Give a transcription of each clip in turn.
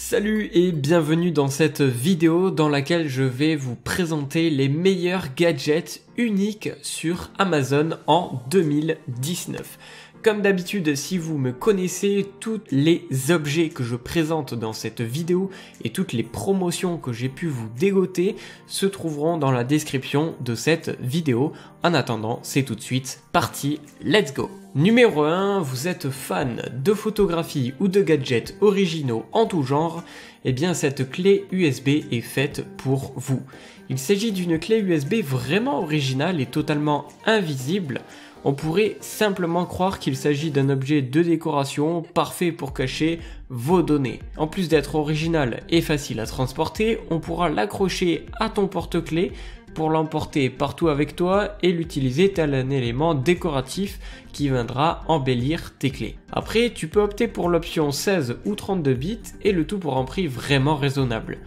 Salut et bienvenue dans cette vidéo dans laquelle je vais vous présenter les meilleurs gadgets uniques sur Amazon en 2019. Comme d'habitude, si vous me connaissez, tous les objets que je présente dans cette vidéo et toutes les promotions que j'ai pu vous dégoter se trouveront dans la description de cette vidéo. En attendant, c'est tout de suite parti, let's go! Numéro 1, vous êtes fan de photographie ou de gadgets originaux en tout genre, eh bien cette clé USB est faite pour vous. Il s'agit d'une clé USB vraiment originale et totalement invisible. On pourrait simplement croire qu'il s'agit d'un objet de décoration parfait pour cacher vos données. En plus d'être original et facile à transporter, on pourra l'accrocher à ton porte-clés pour l'emporter partout avec toi et l'utiliser tel un élément décoratif qui viendra embellir tes clés. Après, tu peux opter pour l'option 16 ou 32 bits et le tout pour un prix vraiment raisonnable.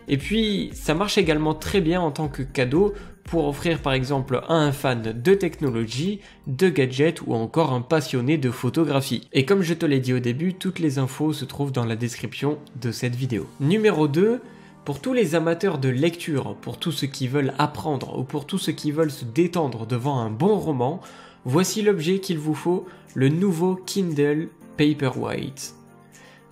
Et puis, ça marche également très bien en tant que cadeau pour offrir par exemple à un fan de technologie, de gadgets ou encore un passionné de photographie. Et comme je te l'ai dit au début, toutes les infos se trouvent dans la description de cette vidéo. Numéro 2, pour tous les amateurs de lecture, pour tous ceux qui veulent apprendre ou pour tous ceux qui veulent se détendre devant un bon roman, voici l'objet qu'il vous faut, le nouveau Kindle Paperwhite.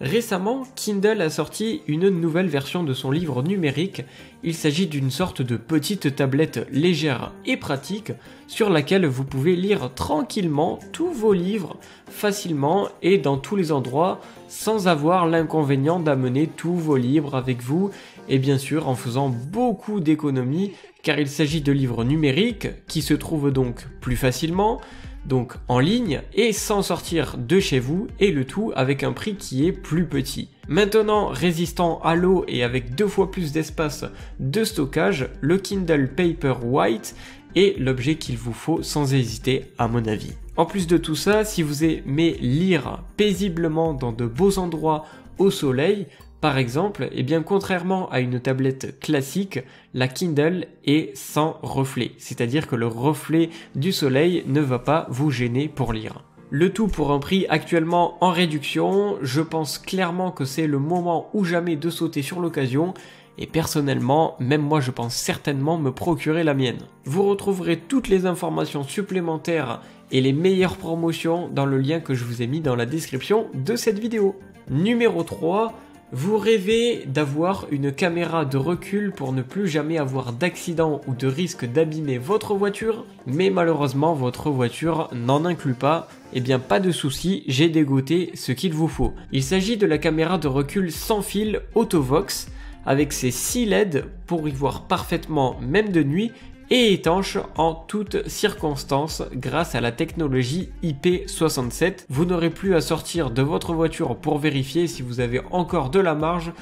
Récemment, Kindle a sorti une nouvelle version de son livre numérique. Il s'agit d'une sorte de petite tablette légère et pratique sur laquelle vous pouvez lire tranquillement tous vos livres facilement et dans tous les endroits sans avoir l'inconvénient d'amener tous vos livres avec vous et bien sûr en faisant beaucoup d'économies car il s'agit de livres numériques qui se trouvent donc plus facilement, donc en ligne et sans sortir de chez vous et le tout avec un prix qui est plus petit. Maintenant résistant à l'eau et avec 2 fois plus d'espace de stockage, le Kindle Paperwhite est l'objet qu'il vous faut sans hésiter à mon avis. En plus de tout ça, si vous aimez lire paisiblement dans de beaux endroits au soleil, par exemple, eh bien contrairement à une tablette classique, la Kindle est sans reflet, c'est-à-dire que le reflet du soleil ne va pas vous gêner pour lire. Le tout pour un prix actuellement en réduction, je pense clairement que c'est le moment ou jamais de sauter sur l'occasion et personnellement, même moi je pense certainement me procurer la mienne. Vous retrouverez toutes les informations supplémentaires et les meilleures promotions dans le lien que je vous ai mis dans la description de cette vidéo. Numéro 3, vous rêvez d'avoir une caméra de recul pour ne plus jamais avoir d'accident ou de risque d'abîmer votre voiture, mais malheureusement votre voiture n'en inclut pas. Eh bien pas de souci, j'ai dégoté ce qu'il vous faut. Il s'agit de la caméra de recul sans fil Autovox avec ses 6 LED pour y voir parfaitement même de nuit et étanche en toutes circonstances grâce à la technologie IP67. Vous n'aurez plus à sortir de votre voiture pour vérifier si vous avez encore de la marge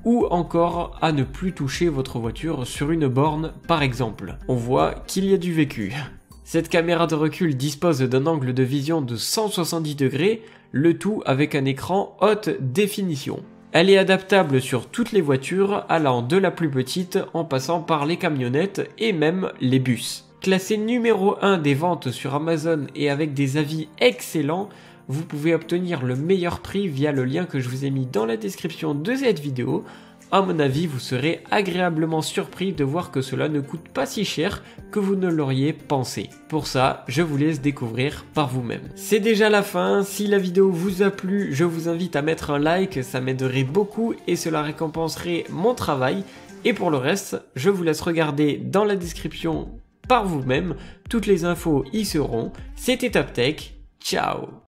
ou encore à ne plus toucher votre voiture sur une borne par exemple. On voit qu'il y a du vécu. Cette caméra de recul dispose d'un angle de vision de 170 degrés, le tout avec un écran haute définition. Elle est adaptable sur toutes les voitures, allant de la plus petite en passant par les camionnettes et même les bus. Classé numéro 1 des ventes sur Amazon et avec des avis excellents, vous pouvez obtenir le meilleur prix via le lien que je vous ai mis dans la description de cette vidéo. À mon avis, vous serez agréablement surpris de voir que cela ne coûte pas si cher que vous ne l'auriez pensé. Pour ça, je vous laisse découvrir par vous-même. C'est déjà la fin. Si la vidéo vous a plu, je vous invite à mettre un like, ça m'aiderait beaucoup et cela récompenserait mon travail. Et pour le reste, je vous laisse regarder dans la description par vous-même. Toutes les infos y seront. C'était Top Tech. Ciao!